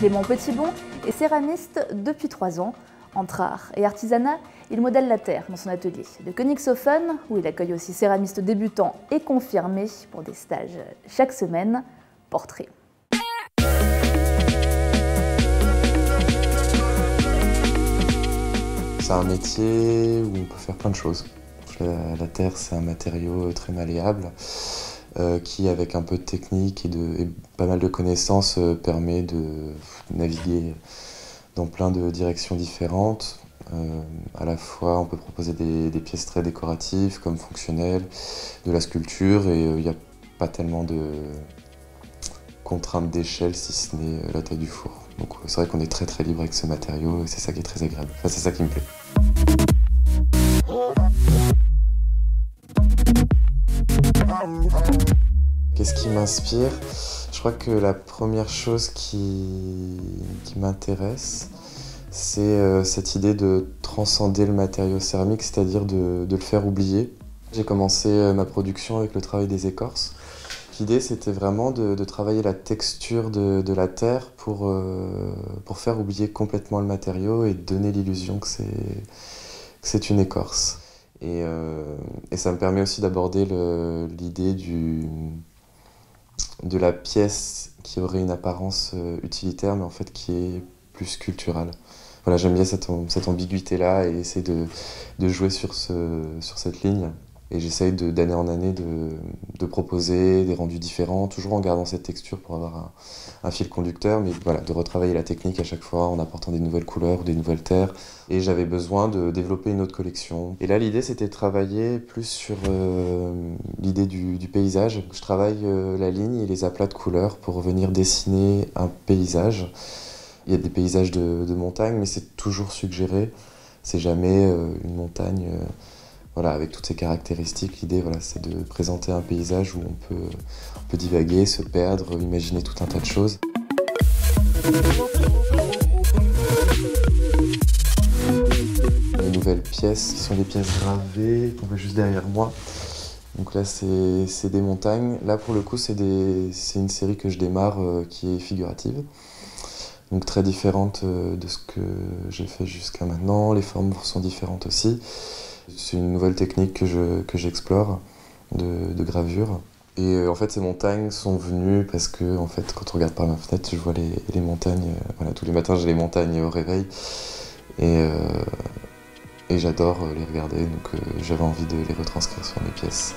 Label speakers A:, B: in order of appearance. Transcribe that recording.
A: Clément Petitbon est céramiste depuis 3 ans. Entre art et artisanat, il modèle la terre dans son atelier de Königshofen, où il accueille aussi céramistes débutants et confirmés pour des stages chaque semaine. Portrait.
B: C'est un métier où on peut faire plein de choses. La terre, c'est un matériau très malléable qui, avec un peu de technique et pas mal de connaissances, permet de naviguer dans plein de directions différentes. À la fois, on peut proposer des pièces très décoratives comme fonctionnelles, de la sculpture, et il n'y a pas tellement de contraintes d'échelle si ce n'est la taille du four. Donc c'est vrai qu'on est très très libre avec ce matériau et c'est ça qui est très agréable. Enfin, c'est ça qui me plaît. Qu'est-ce qui m'inspire? Je crois que la première chose qui m'intéresse, c'est cette idée de transcender le matériau céramique, c'est-à-dire de le faire oublier. J'ai commencé ma production avec le travail des écorces. L'idée, c'était vraiment de travailler la texture de la terre pour faire oublier complètement le matériau et donner l'illusion que c'est une écorce. Et ça me permet aussi d'aborder l'idée de la pièce qui aurait une apparence utilitaire, mais en fait qui est plus sculpturale. Voilà, j'aime bien cette ambiguïté-là et essayer de jouer sur cette ligne. Et j'essaye d'année en année de proposer des rendus différents, toujours en gardant cette texture pour avoir un fil conducteur, mais voilà, de retravailler la technique à chaque fois en apportant des nouvelles couleurs ou des nouvelles terres. Et j'avais besoin de développer une autre collection. Et là, l'idée, c'était de travailler plus sur l'idée du paysage. Je travaille la ligne et les aplats de couleurs pour venir dessiner un paysage. Il y a des paysages de montagne, mais c'est toujours suggéré. C'est jamais une montagne... Voilà, avec toutes ces caractéristiques, l'idée, voilà, c'est de présenter un paysage où on peut divaguer, se perdre, imaginer tout un tas de choses. Les nouvelles pièces, qui sont des pièces gravées, qu'on voit juste derrière moi. Donc là, c'est des montagnes. Là, pour le coup, c'est une série que je démarre qui est figurative. Donc très différente de ce que j'ai fait jusqu'à maintenant. Les formes sont différentes aussi. C'est une nouvelle technique que j'explore de gravure. Et en fait, ces montagnes sont venues parce que, en fait, quand on regarde par ma fenêtre, je vois les montagnes. Voilà, tous les matins, j'ai les montagnes au réveil. Et j'adore les regarder, donc j'avais envie de les retranscrire sur mes pièces.